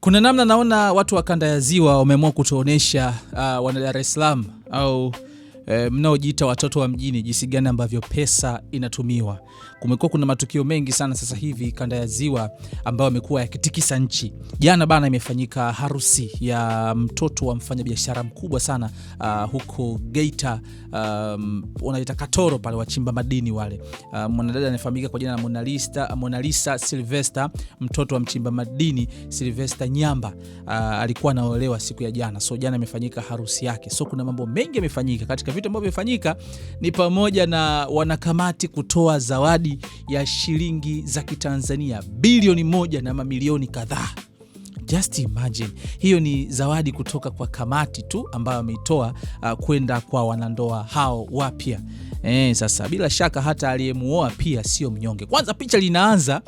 Kuna namna naona watu wa kanda ya Ziwa wameamua kutuonesha wana Dar es Salaam au mnaojiita watoto wa mjini jinsi gani ambavyo pesa inatumiwa. Kumekuwa kuna matukio mengi sana sasa hivi kanda ya Ziwa ambayo yamekuwa yakitikisa nchi. Jana bana imefanyika harusi ya mtoto wa mfanyabiashara mkubwa sana huko Geita, wanaita Katoro pale wachimba madini wale. Mwanadada anafahamika kwa jina la Monalisa Sylvester, mtoto wa mchimba madini Sylvester Nyamba. Alikuwa anaolewa siku ya jana. So jana imefanyika harusi yake. So kuna mambo mengi yamefanyika. Katika vitu ambavyo vimefanyika ni pamoja na wanakamati kutoa zawadi ya shilingi za Kitanzania bilioni 1 na mamilioni kadhaa. Just imagine. Hiyo ni zawadi kutoka kwa kamati tu ambayo ameitoa kwenda kwa wanandoa hao wapya. Sasa bila shaka hata aliyemuoa pia sio mnyonge. Kwanza picha linaanza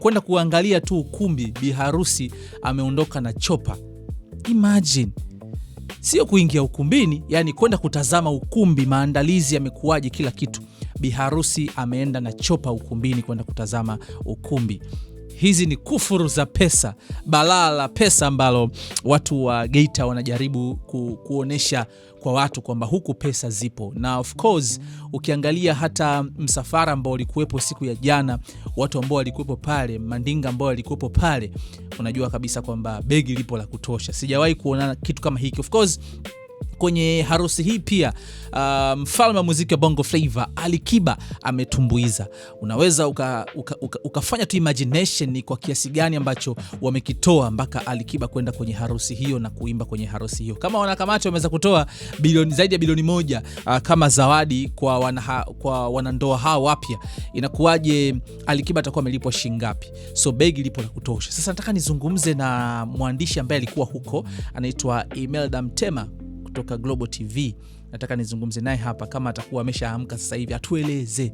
kwenda kuangalia tu ukumbi, biharusi ameondoka na chopa. Imagine. Sio kuingia ukumbini, yani kwenda kutazama ukumbi, maandalizi yamekuaje, kila kitu. Biharusi ameenda na chopa ukumbini kwenda kutazama ukumbi. Hizi ni kufuru za pesa, balaa la pesa ambalo watu wa Geita wanajaribu kuonesha kwa watu kwamba huku pesa zipo. Na of course ukiangalia hata msafara ambao ulikuwepo siku ya jana, watu ambao walikuwepo pale, mandinga ambao walikuwepo pale, unajua kabisa kwamba begi lipo la kutosha. Sijawahi kuona kitu kama hiki. Of course kwenye harusi hii pia mfalme wa muziki wa Bongo Flava Alikiba ametumbuiza. Unaweza ukafanya tu imagination ni kwa kiasi gani ambacho wamekitoa mpaka Alikiba kwenda kwenye harusi hiyo na kuimba kwenye harusi hiyo. Kama wanakamati wameweza kutoa zaidi ya bilioni 1 kama zawadi kwa wanandoa hao wapya, inakuwaje Alikiba atakuwa amelipwa shilingi ngapi? So begi lipo la kutosha. Sasa nataka nizungumze na mwandishi ambaye alikuwa huko, anaitwa Imelda Mtema kutoka Global TV. Nataka nizungumze naye hapa kama atakuwa ameshaamka sasa hivi, atueleze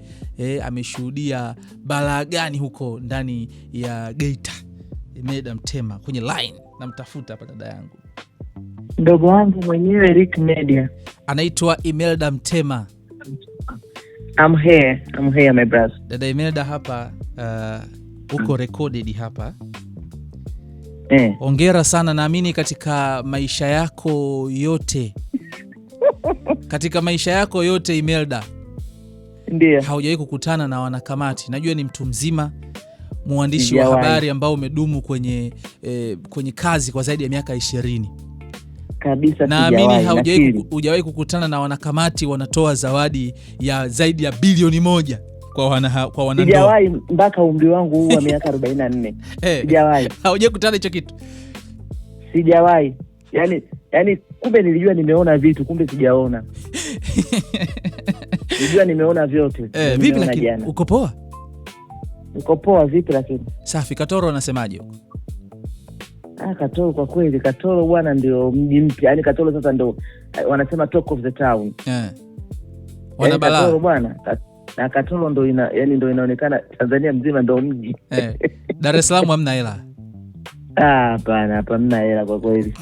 ameshuhudia balaa gani huko ndani ya Geita. Imelda Mtema kwenye line, namtafuta hapa dada yangu. Ndogo wangu mwenyewe Rick Media. Anaitwa Imelda Mtema. I'm here my brother. Dada Imelda hapa uko recorded hapa. Hongera sana, naamini katika maisha yako yote Imelda, ndio haujawahi kukutana na wanakamati. Najua ni mtu mzima, mwandishi wa habari ambao umedumu kwenye kazi kwa zaidi ya miaka 20. Kabisa, naamini hujawahi kukutana na wanakamati wanatoa zawadi ya zaidi ya bilioni 1 kwa wanandoa. Sijawahi mpaka umri wangu huu wa miaka 44. Sijawahi. Haujawahi kukutana hicho kitu? Sijawahi. Yaani kumbe nilijua nimeona vitu, kumbe sijaona. Nilijua nimeona vyote. Vipi lakini uko poa? Uko poa vipi lakini? Safi. Katoro anasemaje huko? Katoro kwa kweli, Katoro bwana ndio mji mpya. Yaani Katoro sasa ndio wanasema talk of the town. Wana balaa. Katoro bwana, na Katoro ndio ndio inaonekana Tanzania mzima ndio mji. Dar es Salaam hamna hela. Hapana, hamna hela kwa kweli.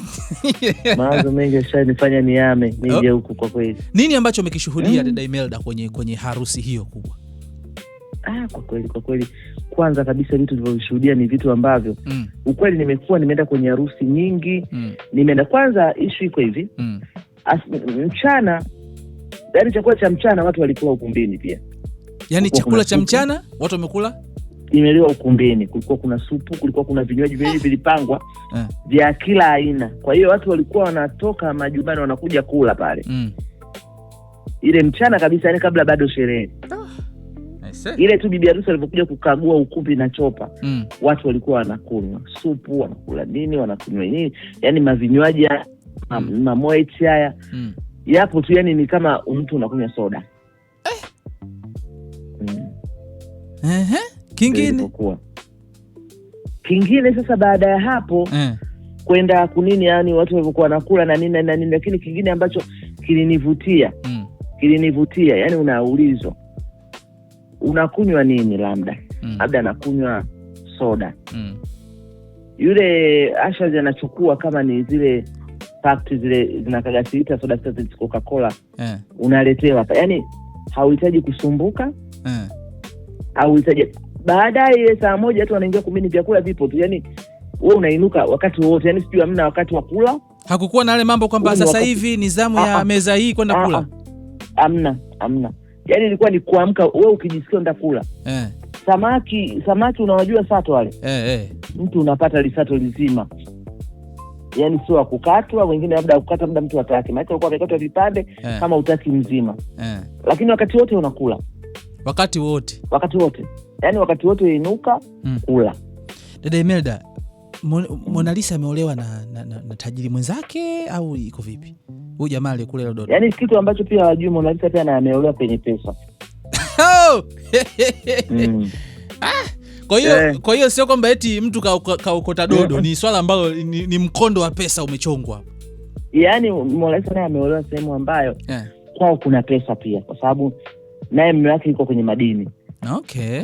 Mawazo mengi yashanifanya nije huku kwa kweli. Nini ambacho umekishuhudia dada Imelda kwenye harusi hiyo kubwa? Kwa kweli kwanza kabisa vitu nilivyoshuhudia ni vitu ambavyo ukweli nimeenda kwenye harusi nyingi. Nimeenda kwanza, issue iko hivi. Mchana, yaani chakula cha mchana watu walikuwa ukumbini pia. Yaani chakula cha mchana watu wamekula imeliwa ukumbini. Kulikuwa kuna supu, kulikuwa kuna vinywaji vingi vilipangwa vya kila aina. Kwa hiyo watu walikuwa wanatoka majumbani wanakuja kula pale. Ile mchana kabisa, yani kabla bado sherehe. Ile tu bibi harusi alipokuja kukagua ukumbi na chopa, watu walikuwa wanakunywa supu, wanakula nini, wanakunywa nini, yani mavinywaji mamoeti haya. Yapo tu, yani ni kama mtu unakunywa soda. Kingine sasa baada ya hapo kwenda kunini, yani watu walikuwa wanakula na nini, lakini kingine ambacho kilinivutia, yani unaulizwa unakunywa nini, labda anakunywa soda. Yule Asha anachukua kama ni zile pakti zile zinakagasita soda sasa Coca-Cola, unaletewa hapa. Yani hauhitaji kusumbuka. Hauhitaji. Baadaye ile saa 1 tu wanaingia kumini, vyakula vipo tu. Yani wewe unainuka wakati wote, yani sijui hamna wakati wa kula. Hakukuwa na yale mambo kwamba sasa hivi ni zamu ya meza hii kwenda kula. Hamna. Yani ilikuwa ni kuamka wewe ukijisikia enda kula. Samaki unawajua sato wale. Mtu unapata lisato lizima. Yani sio kukatwa, wengine labda kukata muda mtu ataki. Maana alikuwa amekatwa vipande kama utaki mzima. Lakini wakati wote unakula. Wakati wote. Yani wakati wote inuka kula. Dada Imelda, Mona Lisa ameolewa na tajiri mwenzake au iko vipi? Huyu jamaa aliyekule Dodoma. Yani kitu ambacho pia wajui, Mona Lisa pia ameolewa penye pesa. Kwa hiyo sio kwamba eti mtu kaokota dodo, ni swala ambalo ni mkondo wa pesa umechongwa. Yani Mona Lisa naye ameolewa sehemu ambayo kwao kuna pesa pia, kwa sababu naye mume wake yuko kwenye madini. Okay.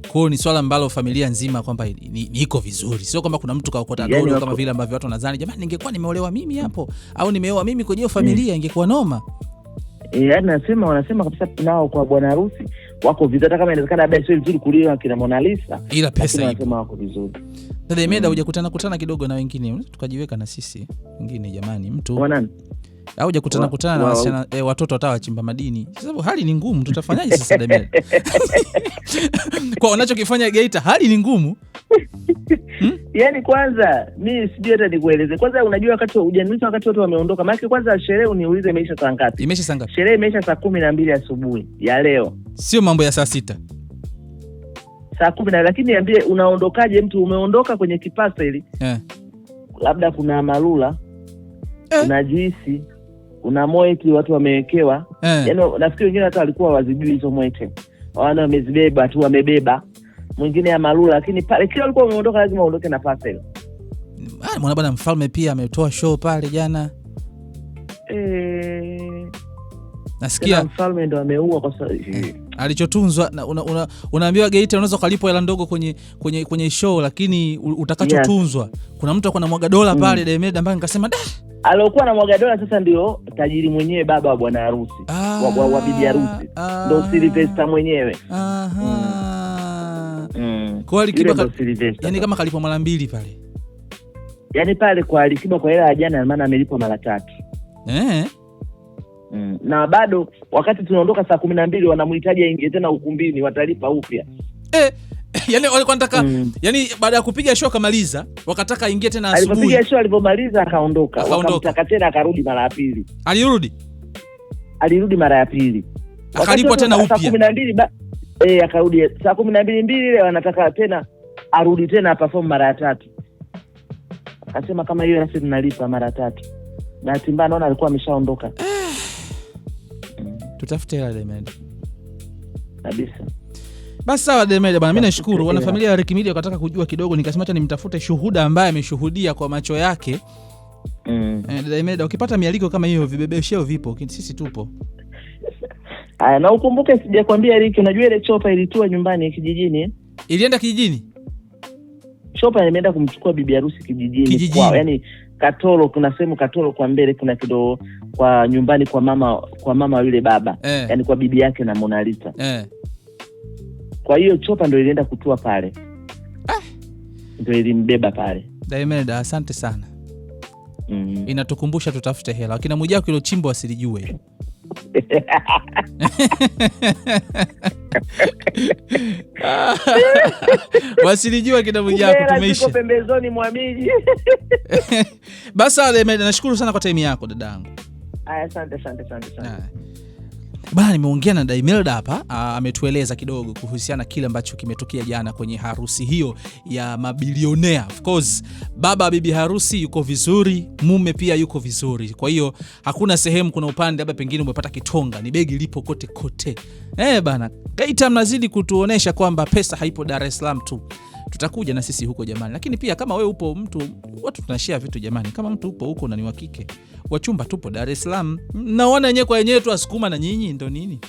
Kwa ni swala ambalo familia nzima kwamba iko vizuri. Sio kwamba kuna mtu kaokota dodo kama vile ambavyo watu wanadhani, jamani ningekuwa nimeolewa mimi hapo au nimeoa mimi kwenye familia ingekuwa noma. Yani wanasema kabisa nao kwa bwana harusi wako vizuri, hata kama inawezekana labda sio vizuri kulia kina Mona Lisa, ila pesa wanasema wako vizuri. Dada Imelda, hujakutana kidogo na wengine tukajiweka na sisi wengine, jamani mtu wanani au hujakutana na wasichana watoto watawachimba madini. Sasa hali ni ngumu, tutafanyaje sasa Dada Imelda? Kwa wanachokifanya Geita hali ni ngumu. Yani kwanza mimi sijui hata nikueleze. Kwanza unajua wakati hujaniuliza wakati watu wameondoka. Maana kwanza sherehe uniulize imeisha saa ngapi? Imeisha saa ngapi? Sherehe imeisha saa 12 asubuhi ya leo. Sio mambo ya saa 6. Saa 10, lakini niambie unaondokaje mtu umeondoka kwenye kipasa hili? Labda kuna marula. Kuna juisi, kuna moeti watu wamewekewa. Yaani nafikiri wengine hata walikuwa wazijui hizo moeti. Wana wamezibeba tu, wamebeba. Mwingine ya marula, lakini pale kila walikuwa wameondoka lazima waondoke na parcel. Mwana bwana mfalme pia ametoa show pale jana. Nasikia mfalme ndo ameua kwa sababu alichotunzwa. Unaambiwa Geita unaweza kulipwa hela ndogo kwenye show, lakini utakachotunzwa kuna mtu akona mwaga dola pale Dada Imelda, ambaye nikasema alokuwa na mwaga dola sasa ndio tajiri mwenyewe, baba wa bwana harusi wa bibi harusi, ndo Sylvester mwenyewe. Kwa Alikiba yani kama kalipwa mara 2 pale. Yani pale kwa Alikiba kwa hela ya jana maana amelipwa mara 3. Na bado wakati tunaondoka saa 12 wanamhitaji aingie tena ukumbini, watalipa upya. Yani walikuwa wanataka yani baada ya kupiga show kamaliza wakataka aingie tena asubuhi. Alipopiga show alipomaliza akaondoka. Wakamtaka tena akarudi mara ya pili. Alirudi mara ya pili. Akalipwa tena upya. Saa 12 akarudi saa 12 ile wanataka tena arudi tena perform mara ya 3. Akasema kama hiyo nasi tunalipa mara 3. Na Timba naona alikuwa ameshaondoka. Tutafute hela Imelda. Kabisa. Basi sawa Dada Imelda bwana, mimi nashukuru. Wana familia ya Ricky Media wakataka kujua kidogo, nikasema acha nimtafute shuhuda ambaye ameshuhudia kwa macho yake. Dada Imelda, ukipata mialiko kama hiyo vibebesheo vipo, sisi tupo. Na ukumbuke sijakwambia Ricky, unajua ile chopa ilitua nyumbani kijijini. Ilienda kijijini? Chopa imeenda kumchukua bibi harusi kijijini. Kwao, yani Katoro, kuna sehemu Katoro kwa mbele kuna kidogo kwa nyumbani kwa mama yule baba. Yani kwa bibi yake na Mona Lisa. Kwa hiyo chopa ndio ilienda kutua pale. Ndio ilimbeba pale. Dada Imelda, asante sana. Inatukumbusha tutafute hela. Wakina Mwijaku ilo chimbo wasilijue. Wasilijua kina Mwijaku tumeisha. Tuko pembezoni mwa miji. Basi Dada Imelda, nashukuru sana kwa time yako dadangu. Asante. Bana, nimeongea na Dada Imelda hapa, ametueleza kidogo kuhusiana kile ambacho kimetokea jana kwenye harusi hiyo ya mabilionea. Of course, baba bibi harusi yuko vizuri, mume pia yuko vizuri. Kwa hiyo hakuna sehemu kuna upande hapa pengine umepata kitonga, ni begi lipo kote. Bana, Geita mnazidi kutuonesha kwamba pesa haipo Dar es Salaam tu. Tutakuja na sisi huko jamani. Lakini pia kama wewe upo watu tunashare vitu jamani. Kama mtu upo huko na ni wa kike, wachumba tupo Dar es Salaam. Naona yenyewe kwa yenyewe tu asukuma na nyinyi ndo nini?